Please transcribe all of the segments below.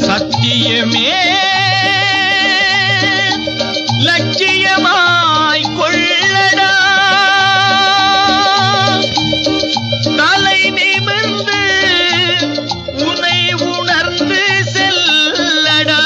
சத்தியமே லட்சியமாய் கொள்ளடா, தலை நிமிர்ந்து உனை உணர்ந்து செல்லடா.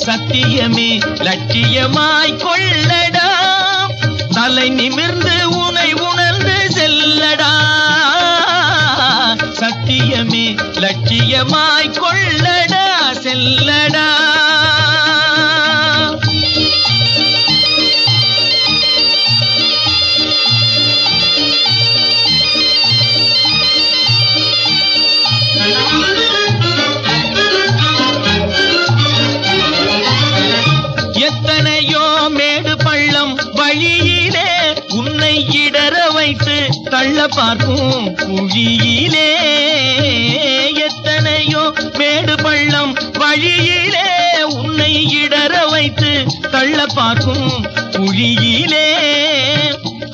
சத்தியமே லட்சியமாய் கொள்ளடா, தலை நிமிர்ந்து உனை உணர்ந்து செல்லடா. சத்தியமே லட்சியமாய் கொள்ளடா, செல்லடா. எத்தனையோ மேடு பள்ளம் வழியிலே உன்னை இடற வைத்து தள்ள பார்க்கும் குழியிலே. எத்தனையோ மேடு பள்ளம் வழியிலே உன்னை இடற வைத்து தள்ள பார்க்கும் குழியிலே.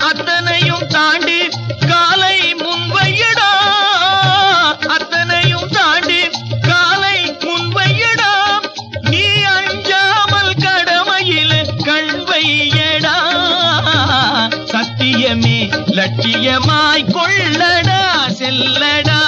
அத்தனையும் தாண்டி காலை முன்வையடா, அத்தனையும் தாண்டி காலை முன்வையடா. நீ அஞ்சாமல் கடமையில் கண்வையடா. சத்தியமே லட்சியமாய் கொள்ளடா, செல்லடா.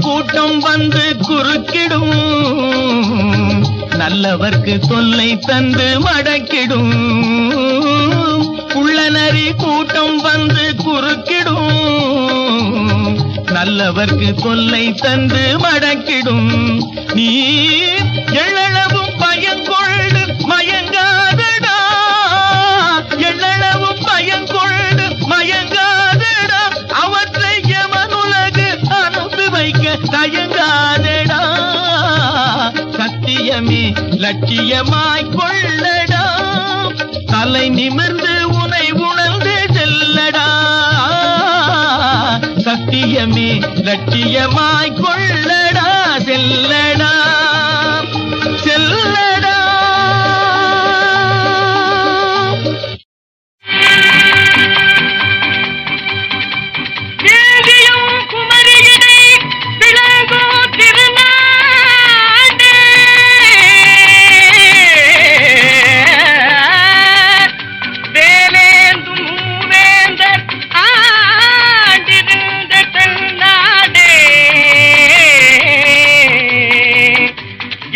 கூட்டம் வந்து குறுக்கிடும், நல்லவர்க்கு தொல்லை தந்து மடக்கிடும். உள்ளநரி கூட்டம் வந்து குறுக்கிடும், நல்லவர்க்கு தொல்லை தந்து மடக்கிடும். நீ எள்ளளவும் பயங்கொண்டு மயங்காதடா, எள்ளளவும் பயங்கொண்டு மயங்காதடா. அவற்றை எமனுலகு அனுப்பி வைக்க தயங்காதடா. சத்தியமே லட்சியமாய் கொள்ளடா, தலை நிமிர்ந்து உனை உணர்ந்து செல்லடா. சத்தியமே லட்சியமாய் கொள்ளடா, செல்லடா, செல்லடா.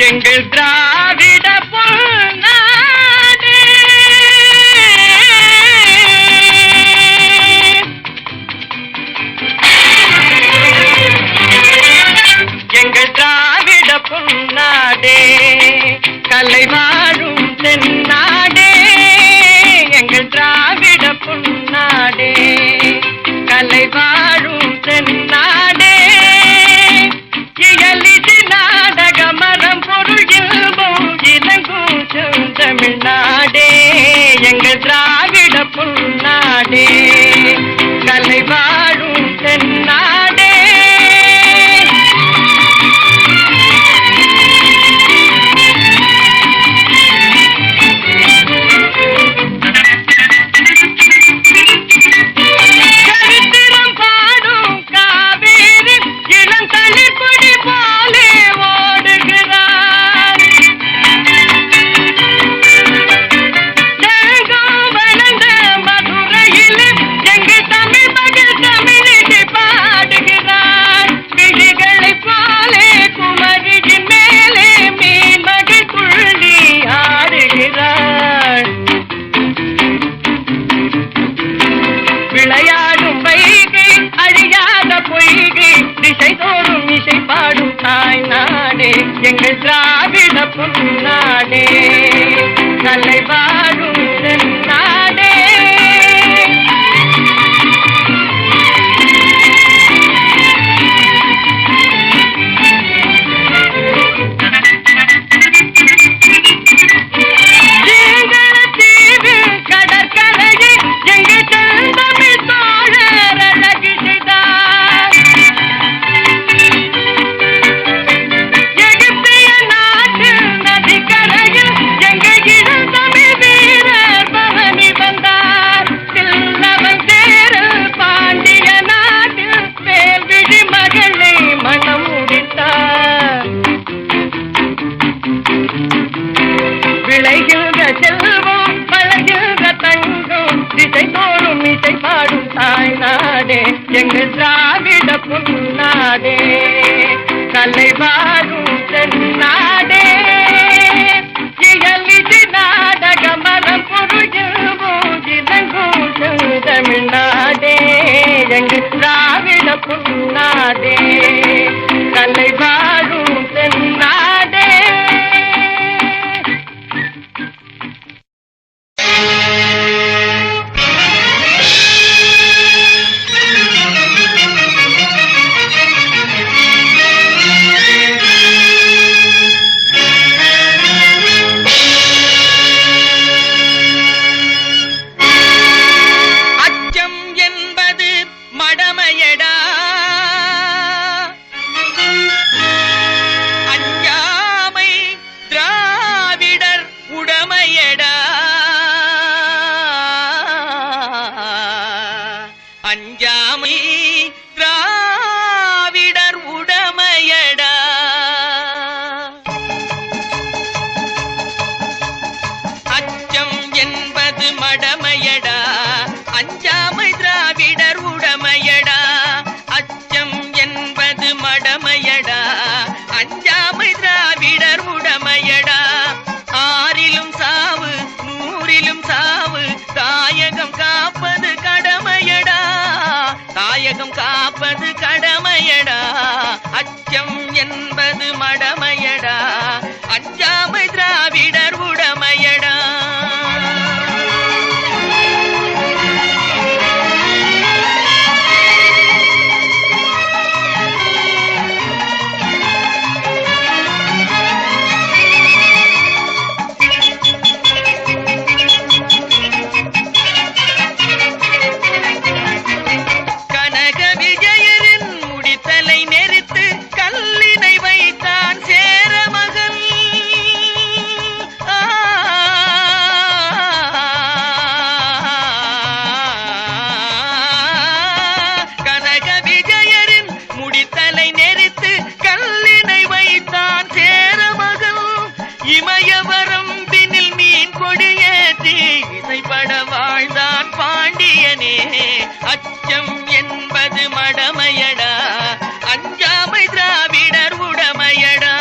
எங்கள் திராவிட பொன்னாடு, எங்கள் திராவிட பொன்னாடே, கலை வாழும் தென்னாடே. எங்கள் திராவிட பொன்னாடே, கலை வாழும் தென்னாடே. இயலிது நாடக மரம் பொருள் இல்பம் இலங்கும் தமிழ்நாடே. எங்கள் திராவிட பொன்னாடே, கலை வாழும் தென்னாடே. சரித்திரம் பாடும் காவேரி இளந்தளிர்பொடி போலே ஓடுகிறார். தேங்கம் வளர்ந்த மதுரையில் கலை வாழும் தென்னாடே. விளைகின்ற செல்வம் வளர்கின்ற தங்கம் திசை தோறும் இசை பாடும் தாய் நாடே எங்கள் திராவிட பொன்னாடே கலை வாழும் தென்னாடே. இயலிசை நாடக மரம் பொருள்கும் இலங்கும் தமிழ்நாடே எங்கள் திராவிட பொன்னாடே கலை வாழும் தென்னாடே. அஞ்சாமை திராவிடர் உடமையடா. அச்சம் என்பது மடமையடா அஞ்சாமை திராவிடர் உடமையடா. அச்சம் என்பது மடமையடா அஞ்சாமை திராவிடர் உடமையடா. ஆறிலும் சாவு நூறிலும் சாவு தாயகம் காப்பது கடமையடா தாயகம் காப்பது கடமையடா. அச்சம் என்பது மடமையடா அஞ்சாமை திராவிடர் உடமையடா. இமயவரம்பினில் மீன் கொடியேற்றி இசைப்பட வாழ்ந்தான் பாண்டியனே. அச்சம் என்பது மடமையடா அஞ்சாமை திராவிடர் உடமையடா.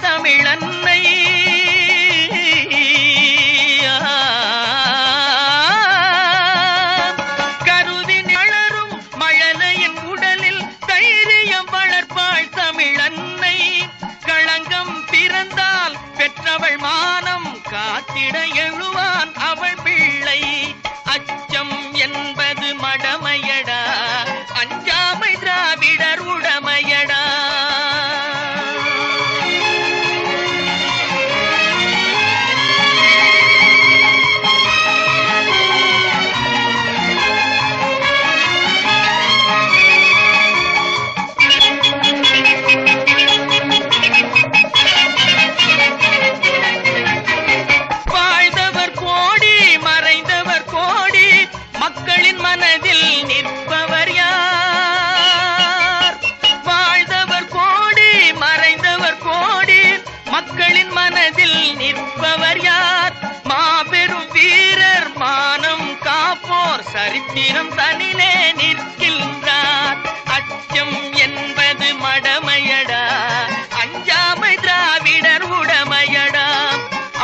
தமிழன்னை சரித்திரம் தனிலே நிற்கின்றார். அச்சம் என்பது மடமையடா, அஞ்சாமை திராவிடர் உடமையடா.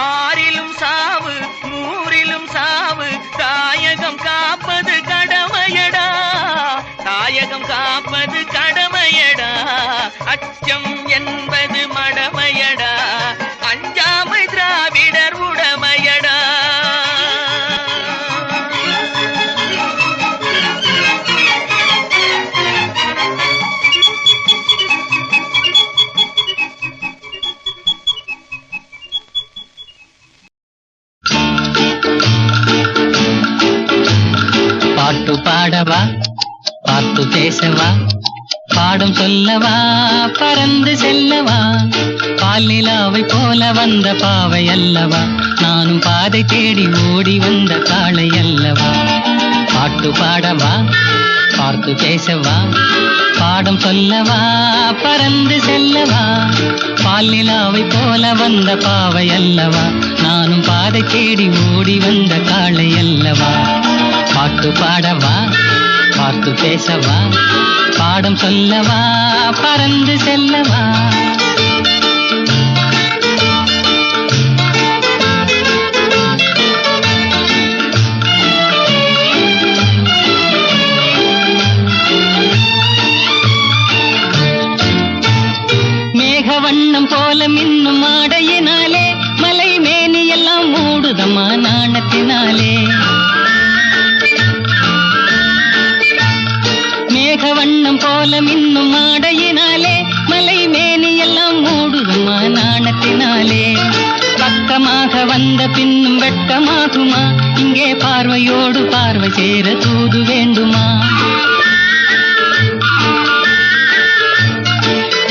ஆறிலும் சாவு, நூறிலும் சாவு, தாயகம் காப்பது கடமையடா, தாயகம் காப்பது கடமையடா. அச்சம் என்பது மடமையடா, அஞ்சாமை திராவிடர் உடமையடா. பாட்டு பாடவா, பாட்டு பேசவா, பாடம் சொல்லவா, பறந்து செல்லவா, பால் நிலாவை போல வந்த பாவை அல்லவா, நானும் பாதை தேடி ஓடி வந்த காளை அல்லவா. பாட்டு பாடவா, பாட்டு பேசவா, பாடம் சொல்லவா, பறந்து செல்லவா, பால் நிலாவை போல வந்த பாவை அல்லவா, நானும் பாதை தேடி ஓடி வந்த காளை அல்லவா. பாட்டு பாடவா, பாட்டு பேசவா, பாடம் சொல்லவா, பறந்து செல்லவா. மேகவண்ணம் போல மின்னும் ஆடையினாலே மலை மேனியெல்லாம் மூடுதம்மா நாணத்தினாலே. மேகவண்ணம் போல மின்னும் ஆடையினாலே மலை மேனியெல்லாம் மூடுதம்மா நாணத்தினாலே. பக்கமாக வந்த பின்னும் வெட்கமாகுமா, இங்கே பார்வையோடு பார்வை சேர தூது வேண்டுமா.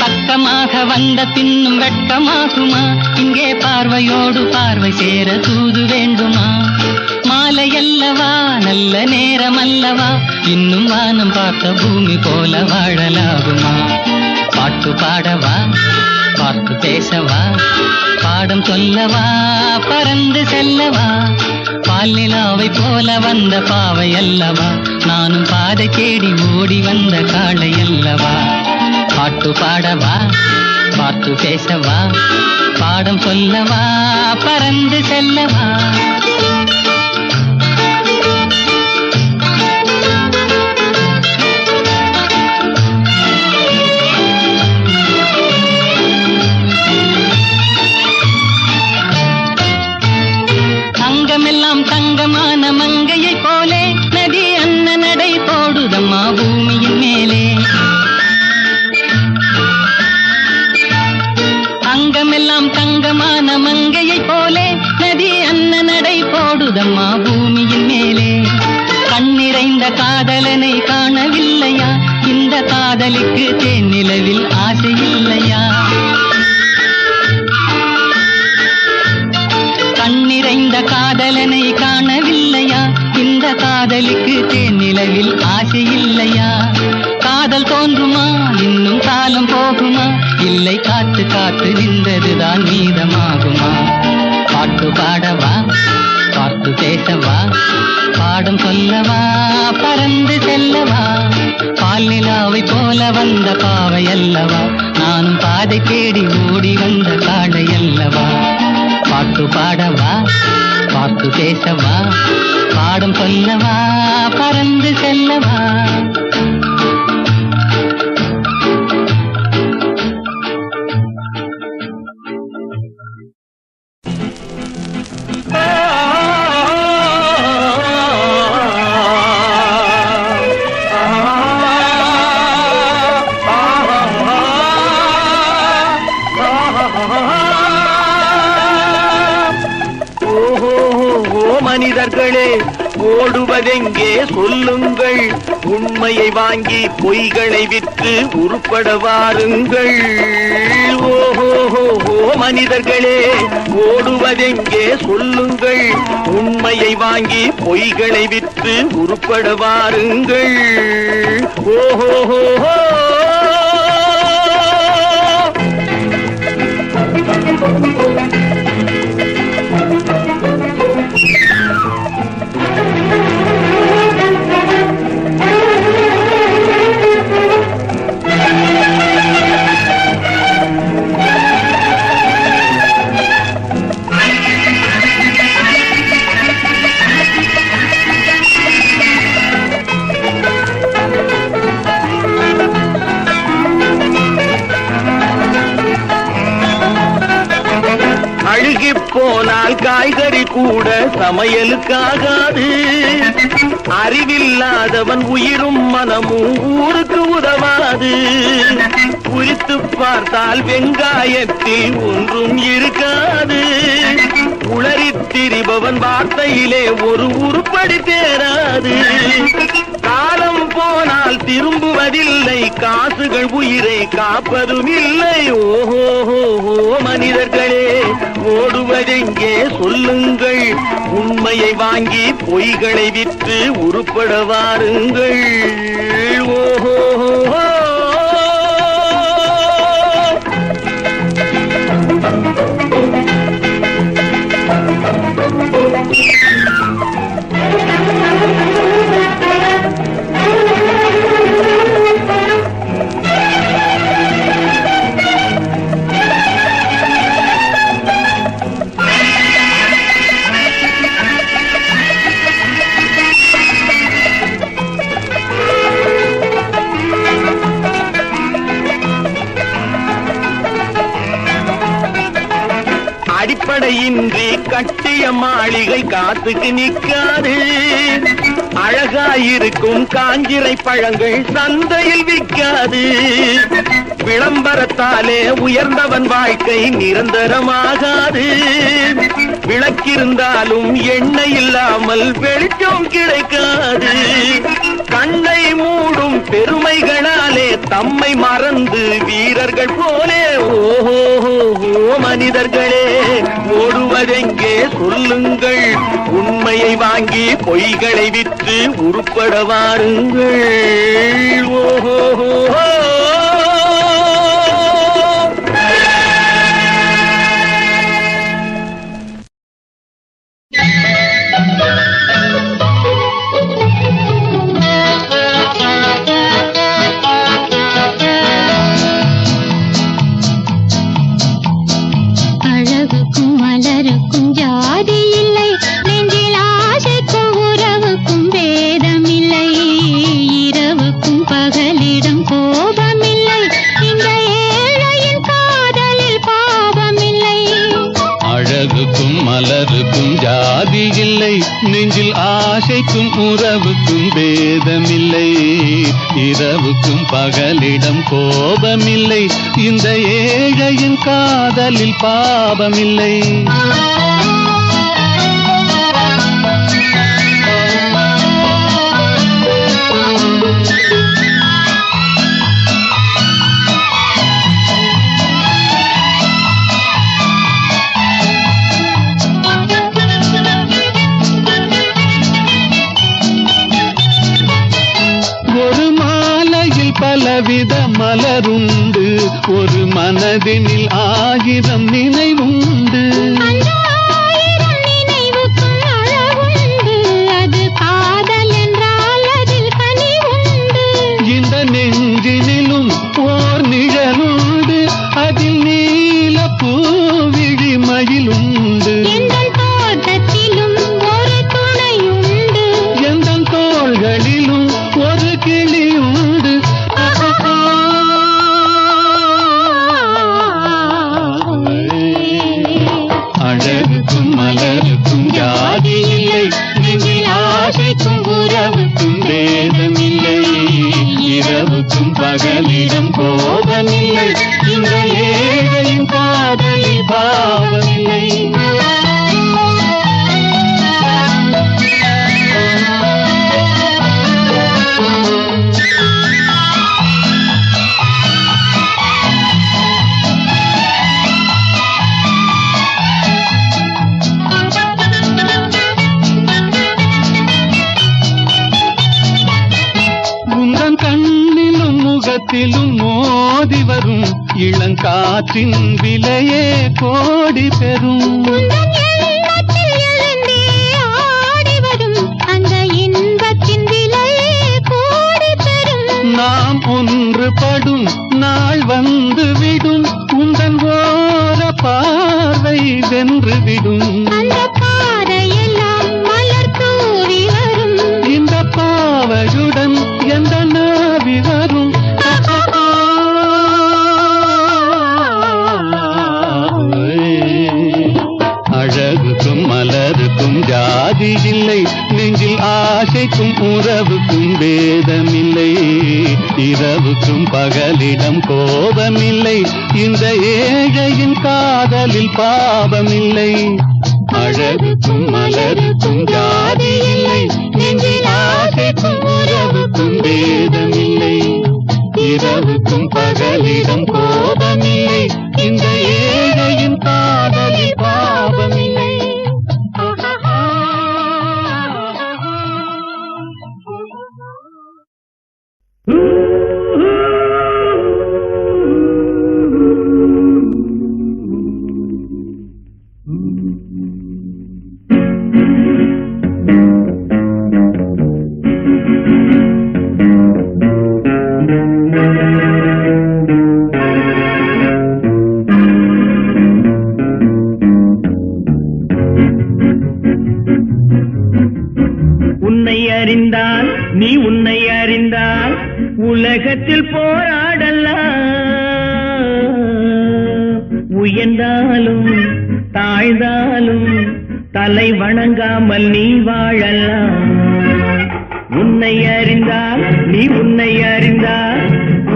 பக்கமாக வந்த பின்னும் வெட்கமாகுமா, இங்கே பார்வையோடு பார்வை சேர தூது வேண்டுமா. மாலையல்லவா, நல்ல நேரம் அல்லவா, இன்னும் வானம் பார்த்த பூமி போல வாழலாகுமா. பாட்டு பாடவா, பாட்டு பேசவா, பாடம் சொல்லவா, பறந்து செல்லவா, பால் நிலாவை போல வந்த பாவை அல்லவா, நானும் பாதை தேடி ஓடி வந்த காளை அல்லவா. பாட்டு பாடவா, பாட்டு பேசவா, பாடம் சொல்லவா, பறந்து செல்லவா. அங்கமெல்லாம் தங்கமான மங்கையை போலே நதி அன்ன நடை போடுதம்மா பூமியின் மேலே. அங்கமெல்லாம் தங்கமான மங்கையை போலே நதி அன்ன நடை போடுதம்மா பூமியின் மேலே. கண்ணிறைந்த காதலனை காணவில்லையா, இந்த காதலுக்கு தேனிலவில் ஆசை இல்லையா. கண்ணிறைந்த காதலனை காணவில்லையா, இந்த காதலுக்கு தேனிலவில் ஆசை இல்லையா. காதல் தோன்றுமா, இன்னும் காலம் போகுமா, இல்லை காத்து காத்து நின்றதுதான் மீதமாகுமா. பாட்டு பாடவா, பாட்டு பேசவா, பாடம் சொல்லவா, பறந்து செல்லவா, பால் நிலாவை போல வந்த பாவை அல்லவா, நானும் பாதை தேடி ஓடி வந்த காளை அல்லவா. பாட்டு பாடவா, பாட்டு பேசவா, பாடம் சொல்லவா, பறந்து செல்லவா. மனிதர்களே, ஓடுவதெங்கே சொல்லுங்கள், உண்மையை வாங்கி பொய்களை விற்று உருப்பட வாருங்கள். ஓஹோ மனிதர்களே, ஓடுவதெங்கே சொல்லுங்கள், உண்மையை வாங்கி பொய்களை விற்று உருப்பட வாருங்கள். ஓஹோ சமையலுக்காகாது. அறிவில்லாதவன் உயிரும் மனமும் ஊருக்கு உதவாது. குறித்து பார்த்தால் வெங்காயத்தில் ஒன்றும் இருக்காது. உளறித் திரிபவன் வார்த்தையிலே ஒரு உருப்படி தேராது. காலம் போனால் திரும்புவதில்லை, காசுகள் உயிரை காப்பதும் இல்லை. ஓஹோ மனிதர்களே, ஓடுவதெங்கே சொல்லுங்கள், உண்மையை வாங்கி பொய்களை விற்று உருப்பட வாருங்கள். ஓஹோ அடிப்படையின்றி கட்டிய மாளிகை காத்துக்கு நிற்காது. அழகாயிருக்கும் காஞ்சிரை பழங்கள் சந்தையில் விற்காது. விளம்பரத்தாலே உயர்ந்தவன் வாழ்க்கை நிரந்தரமாகாது. விளக்கிருந்தாலும் எண்ணெய் இல்லாமல் வெளிச்சம் கிடைக்காது. கண்ணை மூடும் பெருமைகளாலே தம்மை மறந்து வீரர்கள் போலே ஓஹோ மனிதர்களே, ஓடுவதெங்கே சொல்லுங்கள், உண்மையை வாங்கி பொய்களை விற்று உருப்பட வாருங்கள். ஓஹோ நெஞ்சில் ஆசைக்கும் உறவுக்கும் பேதமில்லை. இரவுக்கும் பகலிடம் கோபமில்லை. இந்த ஏழையின் காதலில் பாவமில்லை. பலவித மலருண்டு, ஒரு மனதினில் 1000 நினைவுண்டு. இந்த நெஞ்சினிலும் ஓர் நிழலுண்டு, அதில் நீல பூவிழி மயிலுண்டு. எந்தன் தோள்களிலும் ஒரு கிளியுண்டு. அழகுக்கும் மலருக்கும் ஜாதி இல்லை, நெஞ்சில் ஆசைக்கும் உறவுக்கும் பேதமில்லை. இரவுக்கும் பகலிடம் கோபமில்லை. இந்த ஏழையின் காதலில் பாவமில்லை. முகத்திலும் மோதி வரும் இளங்காற்றின் விலையே கோடி பெறும். நாம் ஒன்றுபடும் நாள் வந்து விடும், உந்தன் ஓர பார்வை வென்று விடும். இந்த பாவையுடன் எந்த நாவி வரும். அழகு உறவுக்கும் வேதமில்லை, இரவுக்கும் பகலிடம் கோபமில்லை. இந்த ஏழையின் காதலில் பாவமில்லை. அழகுக்கும் மலருக்கும் ஜாதி இல்லை, நெஞ்சில் ஆசைக்கும் உறவுக்கும் வேதமில்லை, இரவுக்கும் பகலிடம் கோபமில்லை. இந்த ஏழையின் காதலில் பாவமில்லை. நீ உன்னை அறிந்தால் உலகத்தில் போராடலாம். உயர்ந்தாலும் தாழ்ந்தாலும் தலை வணங்காமல் நீ வாழலாம். உன்னை அறிந்தால் நீ உன்னை அறிந்தால்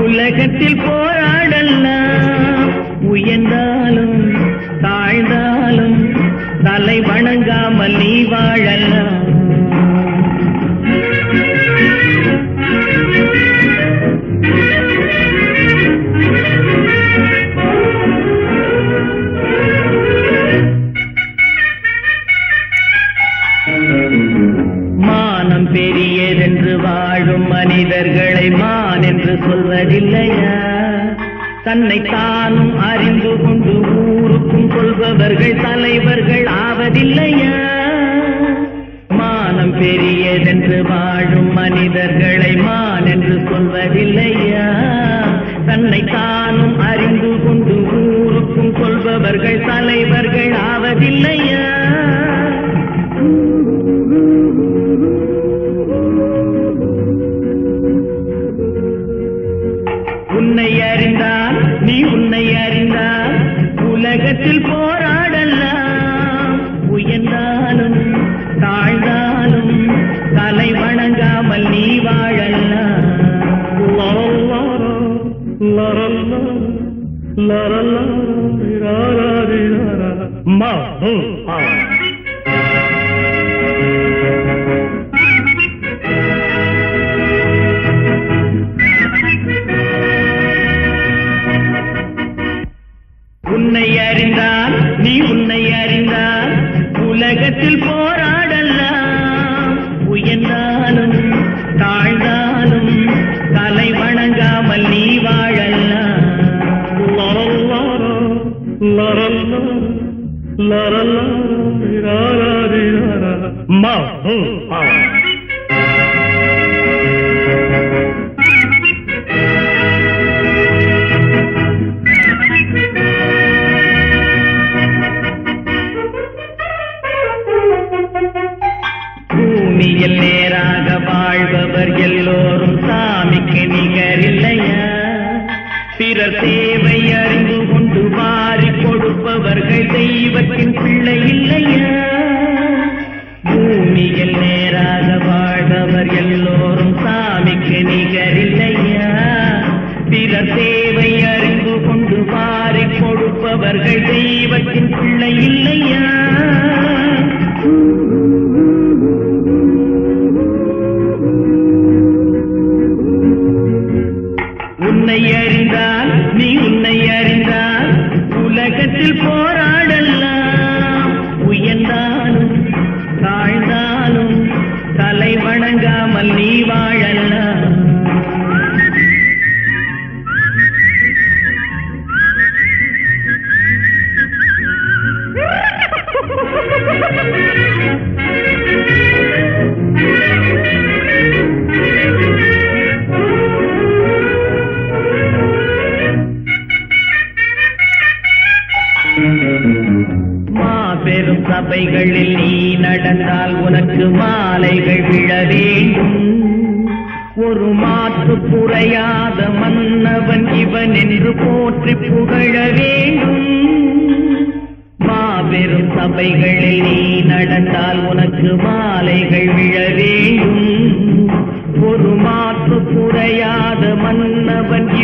உலகத்தில் போராடலாம். உயர்ந்தாலும் தாழ்ந்தாலும் தலை வணங்காமல் நீ வாழலாம். மானம் பெரியதென்று வாழும் மனிதர்களை மான் என்று சொல்வதில்லையா? தன்னை தானும் அறிந்து கொண்டு ஊருக்கும் சொல்பவர்கள் தலைவர்கள் ஆவதில்லையா? மானம் பெரியதென்று வாழும் மனிதர்களை மான் என்று சொல்வதில்லையா? தன்னை தானும் அறிந்து கொண்டு ஊருக்கும் சொல்பவர்கள் தலைவர்கள் ஆவதில்லையா? உன்னை அறிந்தால் நீ உன்னை அறிந்தால் உலகத்தில் போராடலாம். உயர்ந்தாலும் தாழ்ந்தாலும் தலை வணங்காமல் நீ வாழலாம். உன்னை அறிந்தால் நீ உன்னை அறிந்தால் உலகத்தில் போராடலாம். உயர்ந்தாலும் தாழ்ந்தாலும் தலை வணங்காமல் நீ வாழலாம். பூமியில் நேராக வாழ்பவர் எல்லோரும் சாமிக்கு நிகரில்லையா? பிறர் சேவை அறிந்து கொண்டு வாரி கொடுப்பவர்கள் தெய்வத்தின் பிள்ளை இல்லையா? பூமியில் நேராக வாழ்பவர் எல்லோரும் சாமிக்கு நிகரில்லையா? பிறர் சேவை அறிந்து கொண்டு வாரி கொடுப்பவர்கள் தெய்வத்தின் பிள்ளை இல்லையா? உன்னை அறிந்தால் நீ உன்னை அறிந்தால் உலகத்தில் போராடலாம். உயர்ந்தாலும் தாழ்ந்தாலும் தலை வணங்காமல் நீ வாழலாம். மாபெரும் சபைகளில் நீ நடந்தால் உனக்கு மாலைகள் விழ வேண்டும். ஒரு மாற்று குறையாத மன்னவன் இவன் என்று போற்றி புகழ வேண்டும். மாபெரும் சபைகளில் நீ நடந்தால் உனக்கு மாலைகள் விழ வேண்டும்.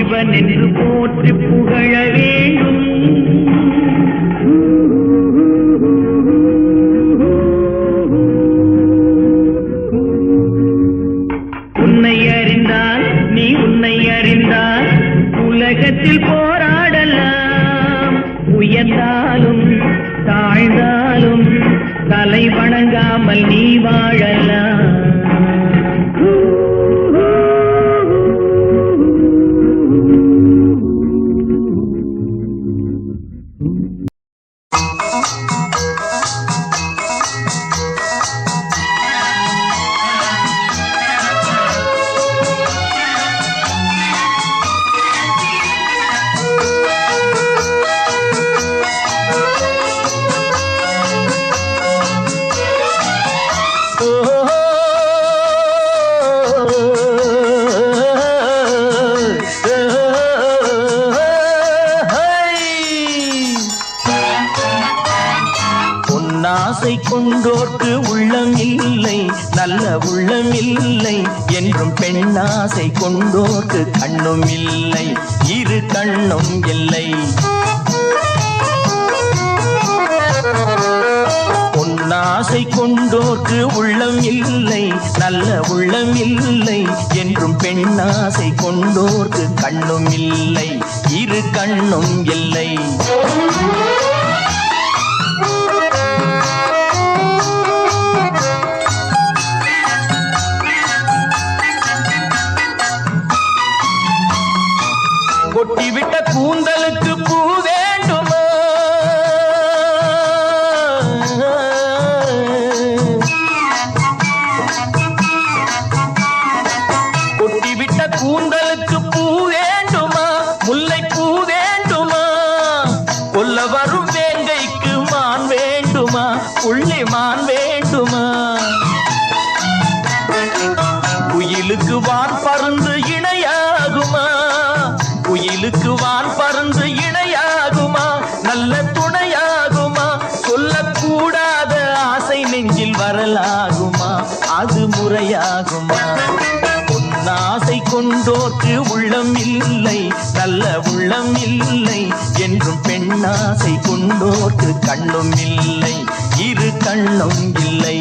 சிவன் என்று போற்றி புகழ வேண்டும். உன்னை அறிந்தால் நீ உன்னை அறிந்தால் உலகத்தில் போராடலாம். உயர்ந்தாலும் தாழ்ந்தாலும் தலை வணங்காமல் நீ வாழலாம். ஆசை கொண்டோர்க்கு உள்ளம் இல்லை, நல்ல உள்ளம் இல்லை என்றும் பெண்ணாசை கொண்டோர்க்கு கண்ணும் இல்லை, இரு கண்ணும் இல்லை. பொன்னாசை கொண்டோர்க்கு உள்ளம் இல்லை, நல்ல உள்ளம் இல்லை என்றும் பெண்ணாசை கொண்டோர்க்கு கண்ணும் இல்லை, இரு கண்ணும் இல்லை. கொட்டிவிட்ட கூந்தலுக்கு பூ வேண்டுமா? கொட்டிவிட்ட கூந்தலுக்கு பூ வேண்டுமா? முல்லை பூ வேண்டுமா? கொல்ல வரும் வேங்கைக்கு மான் வேண்டுமா? புள்ளி மான் வேண்டுமா? குயிலுக்கு வான் பறந்து இணையாகுமா? குயிலுக்கு வான் பறந்து இணையாகுமா? நல்ல துணையாகுமா? சொல்லக்கூடாத ஆசை நெஞ்சில் வரலாகுமா? அது முறையாகுமா? பொன்னாசை கொண்டோர்க்கு உள்ளம் இல்லை, நல்ல உள்ளம் இல்லை என்றும் பெண்ணாசை கொண்டோர்க்கு கண்ணும் இல்லை, இரு கண்ணும் இல்லை.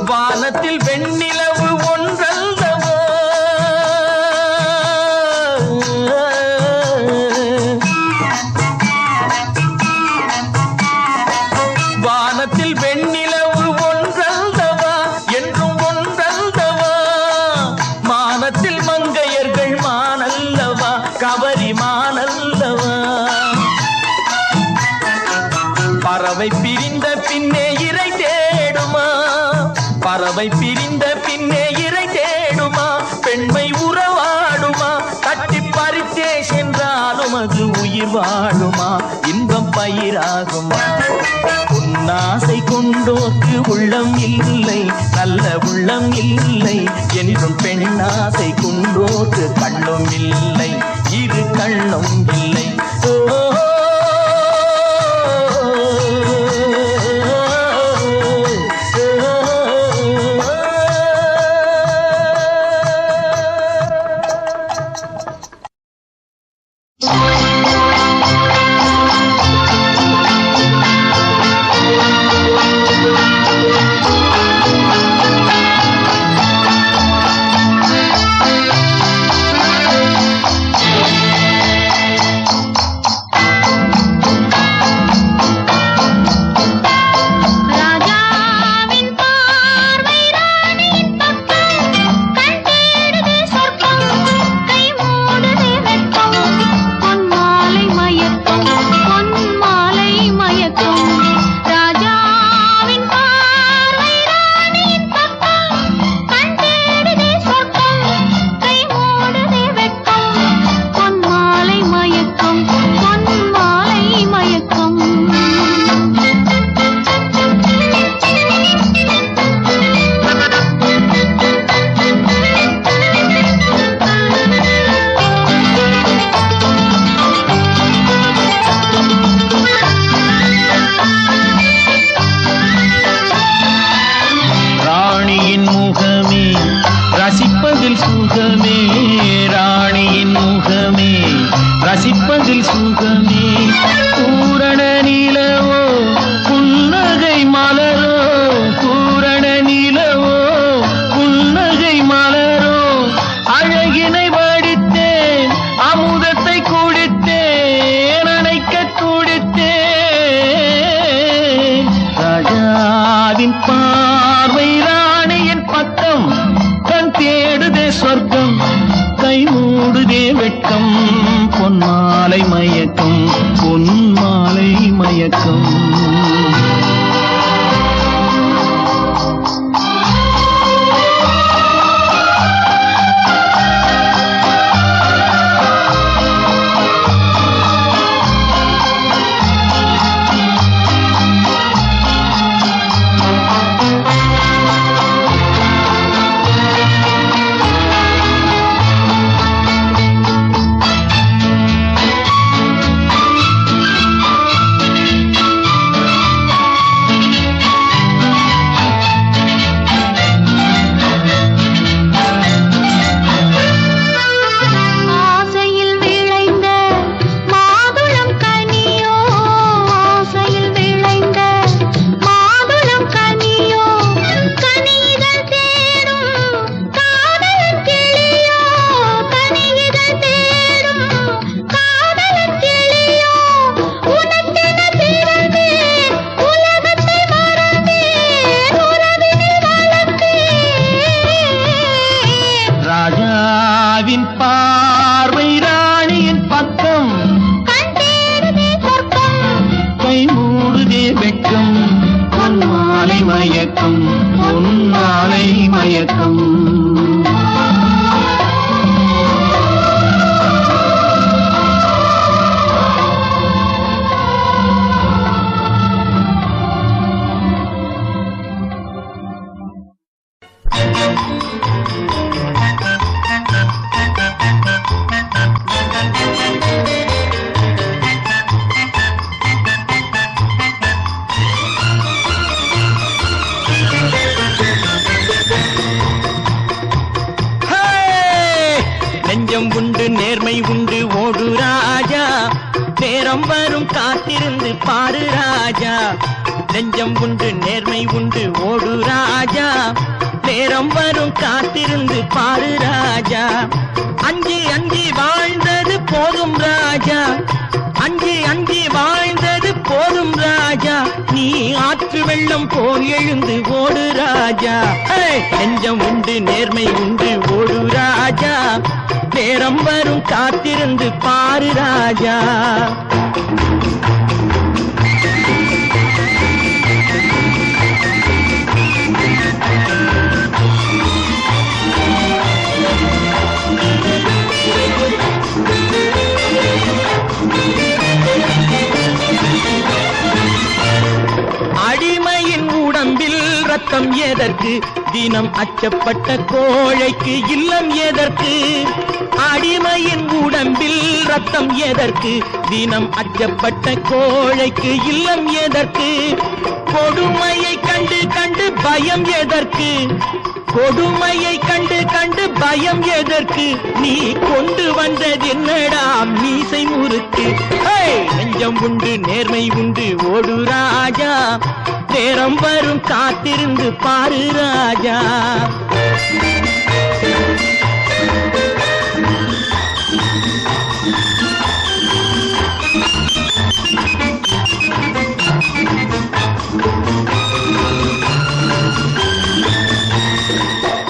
வானத்தில் வெண்ணிலவு ஒன்றல்லவோ? வானத்தில் வெண்ணிலவு ஒன்றல்லவா என்றும் ஒன்றல்லவா? மானத்தில் மங்கையர்கள் மானல்லவா, கவரி மானல்லவா? பறவை பிரிந்த பின்னே இறை தேடுமா? பறவை பிரிந்த பின்னே இறை தேடுமா? பெண்மை உறவாடுமா? தட்டி பறித்தே சென்றாலும் அது உயிர் வாழுமா? இன்பம் பயிராகுமா? பொன்னாசை கொண்டோர்க்கு உள்ளம் இல்லை, நல்ல உள்ளம் இல்லை என்றும் பெண்ணாசை கொண்டோர்க்கு கண்ணும் இல்லை, இரு கண்ணும் இல்லை. கைமூடுதே வெட்கம் பொன்மாலை மயக்கம் பொன்மாலை மயக்கம் பார்வை ராணியின் பக்கம் கைமூடுதே வெட்கம் பொன்மாலை மயக்கம் பொன்மாலை மயக்கம் நெஞ்சம் உண்டு நேர்மை உண்டு ஓடு ராஜா நேரம் வரும் காத்திருந்து பாரு ராஜா நெஞ்சம் உண்டு நேர்மை உண்டு ஓடு ராஜா நேரம் வரும் காத்திருந்து பாரு ராஜா அஞ்சி அஞ்சி வாழ்ந்தது போதும் ராஜா அஞ்சி அஞ்சி வாழ்ந்தது போதும் ராஜா நீ ஆற்று வெள்ளம் போல் எழுந்து ஓடு ராஜா நெஞ்சம் உண்டு நேர்மை உண்டு ஓடு ராஜா நேரம் வரும் காத்திருந்து பாரு ராஜா அடிமையின் உடம்பில் ரத்தம் எதற்கு தினம் அச்சப்பட்ட கோழைக்கு இல்லம் எதற்கு அடிமையின் உடம்பில் ரத்தம் எதற்கு தினம் அச்சப்பட்ட கோழைக்கு இல்லம் எதற்கு கொடுமையை கண்டு கண்டு பயம் எதற்கு கொடுமையை கண்டு கண்டு பயம் எதற்கு நீ கொண்டு வந்தது என்னடா மீசை முறுக்கு நெஞ்சம் உண்டு நேர்மை உண்டு ஓடு ராஜா நேரம் வரும் காத்திருந்து பாரு ராஜா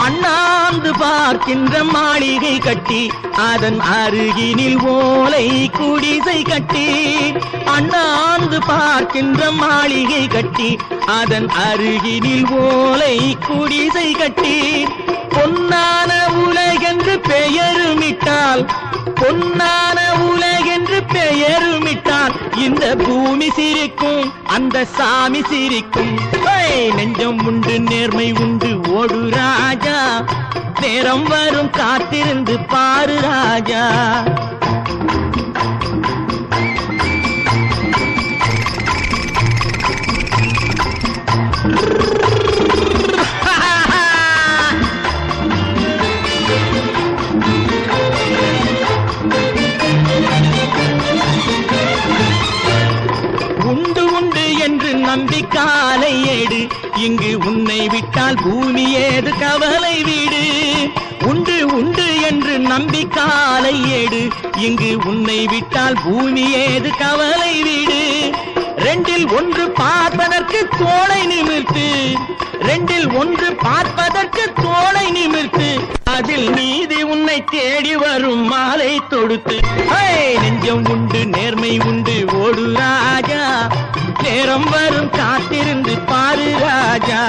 அண்ணாந்து பார்க்கின்ற மாளிகை கட்டி அதன் அருகினில் ஓலை குடிசை கட்டி அண்ணாந்து பார்க்கின்ற மாளிகை கட்டி அதன் அருகினில் ஓலை குடிசை கட்டி பொன்னான உலகென்று பெயருமிட்டால் பொன்னான உலகென்று பெயருமிட்டால் இந்த பூமி சிரிக்கும் அந்த சாமி சிரிக்கும் நெஞ்சம் உண்டு நேர்மை உண்டு ஓடு ராஜா நேரம் வரும் காத்திருந்து பாரு ராஜா உண்டு உண்டு என்று நம்பி காலை ஏடு இங்கு உன்னை விட்டால் பூமி ஏது கவலை வீடு உண்டு உண்டு என்று நம்பி காலை ஏடு இங்கு உன்னை விட்டால் பூமி ஏது கவலை வீடு ரெண்டில் ஒன்று பார்ப்பதற்கு தோளை நிமிர்த்து ரெண்டில் ஒன்று பார்ப்பதற்கு தோளை நிமிர்த்து அதில் நீதி உன்னை தேடி வரும் மாலை தொடுத்து நெஞ்சம் உண்டு நேர்மை உண்டு ஓடு ராஜா நேரம் வரும் காத்திருந்து பாரு ராஜா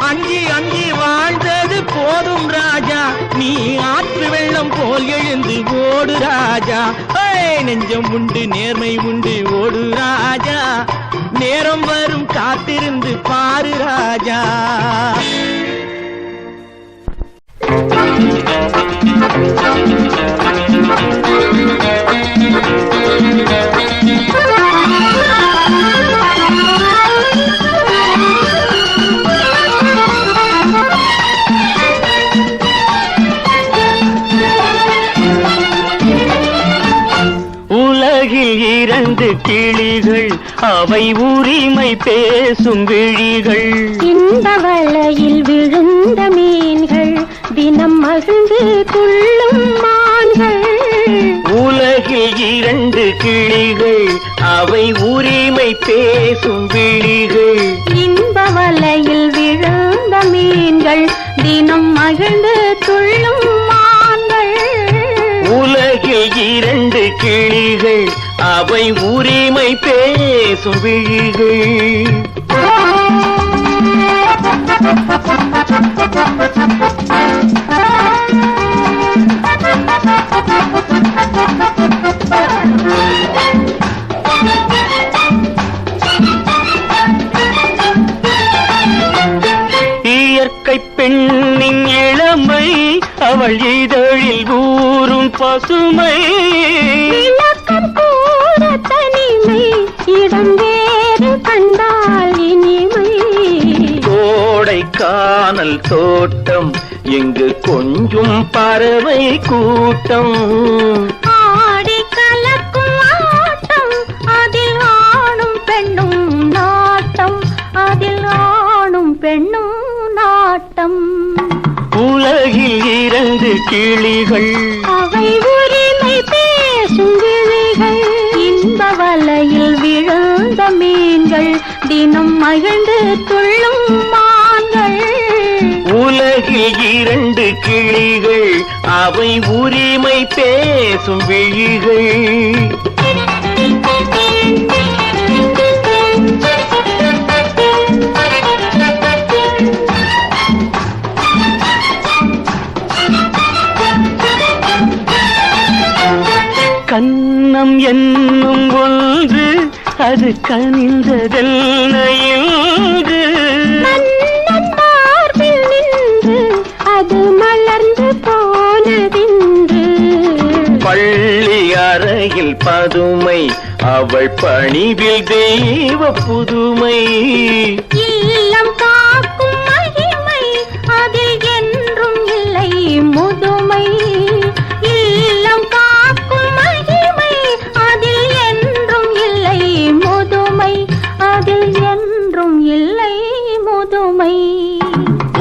அஞ்சி அஞ்சி வாழ்ந்தது போதும் ராஜா நீ ஆற்று வெள்ளம் போல் எழுந்து ஓடு ராஜா நெஞ்சம் உண்டு நேர்மை உண்டு ஓடு ராஜா நேரம் வரும் காத்திருந்து பாரு ராஜா உலகில் இரண்டு கிளிகள் அவை உரிமை பேசும் விழிகள் இந்த வலையில் விழுந்த மீன்கள் தினம் மகிழ்ந்து துள்ளும் மான்கள் உலகில் இரண்டு கிளிகள் அவை உரிமை பேசும் விழிகள் இந்த வலையில் விழுந்த மீன்கள் தினம் மகிழ்ந்து துள்ளும் மான்கள் உலகில் இரண்டு கிளிகள் அவை உரிமை பேசும் விழிகள் இயற்கை பெண்ணின் இளமை அவள் இதழில் ஊறும் பசுமை விளக்கம் கூற தனிமை இடம் வேறு கண்டால் இனிமை கோடை கானல் தோட்டம் எங்கு கொஞ்சம் பறவை கூட்டம் ஆடி கலக்கும் ஆட்டம் அதில் ஆணும் பெண்ணும் நாட்டம் அதில் ஆணும் பெண்ணும் நாட்டம் உலகில் இரண்டு கிளிகள் அவை உரிமை பேசும் விழிகள் இன்ப வலையில் விழுந்த மீன்கள் தினம் மகிழ்ந்து துள்ளும் மான்கள் உலகில் இரண்டு கிளிகள் அவை உரிமை பேசும் விழிகள் கன்னம் என்னும் ஒன்று அது கனிந்ததென்ன இன்று மன்னன் மார்பில் நின்று அது மலர்ந்து போனதின்று பள்ளி அறையில் பதுமை அவள் பணிவில் தெய்வ புதுமை இல்லம் காக்கும் மகிமை அதில் என்றும் இல்லை முதுமை இல்லம் காக்கும் மகிமை அதில் என்றும் இல்லை முதுமை அதில் என்றும் இல்லை முதுமை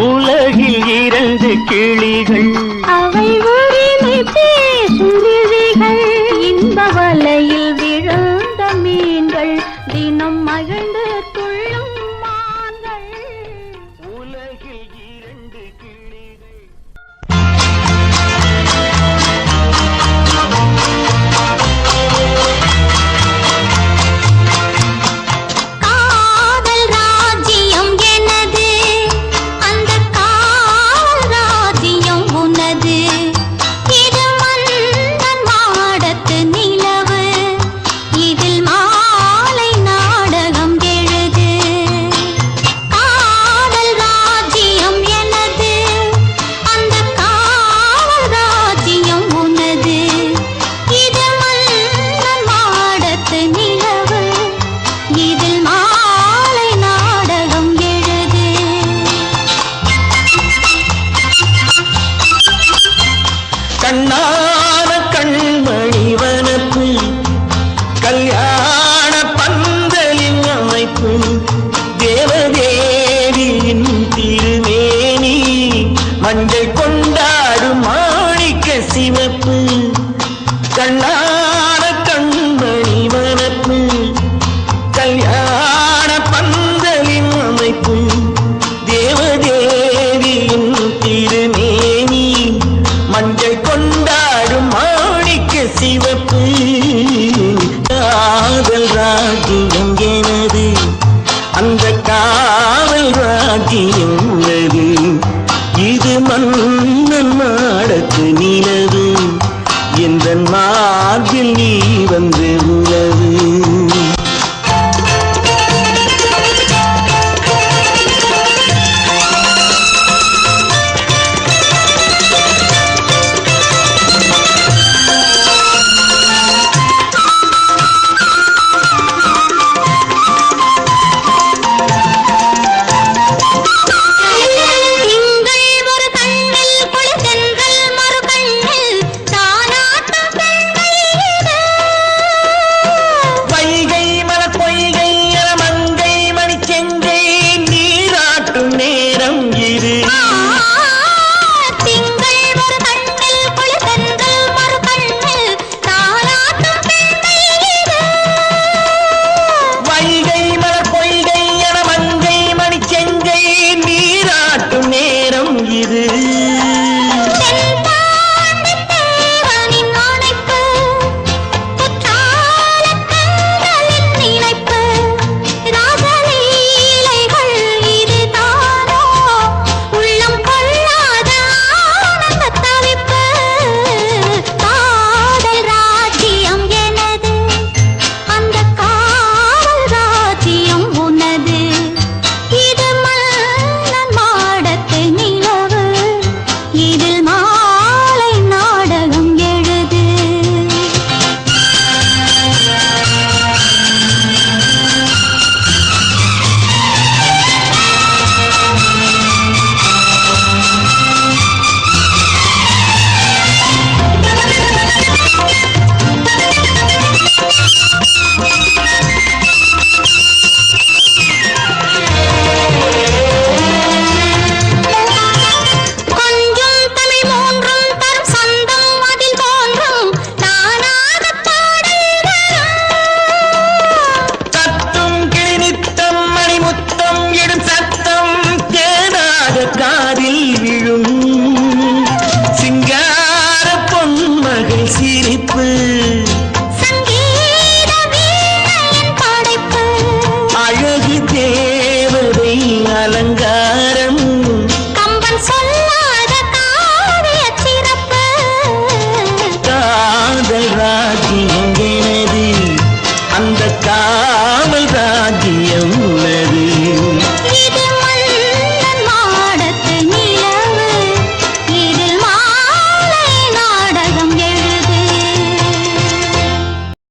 உலகில் இரண்டு கிளிகள் அவை உரிமை பேசும் விழிகள் இந்த வலையில் விழுந்த மீன்கள் தினம் மகிழ்ந்து துள்ளும் மான்கள் உலகில் இரண்டு கிளிகள் காதல் ராஜ்யம் எனது அந்த காதல் ராஜ்யம் உனது இது மன்னன் மாடத்து நிலவு இதில் மாலை நாடகம் எழுது காதல் ராஜ்யம் எனது அந்த காதல் ராஜ்யம் உனது இது மன்னன் மாடத்து நிலவு இதில் மாலை நாடகம் எழுது கண்ணான கண்மணி வனப்பு கல்யாண பந்தலின் அமைப்பு தேவதேவியின் திருமேனி மஞ்சள் கொண்டாடும் மாணிக்க சிவப்பு கண்ணான கண்மணி வனப்பு கல்யாண பந்தலின் அமைப்பு தேவதேவியின் திருமேனி மார்பில் நீ வந்து உலவு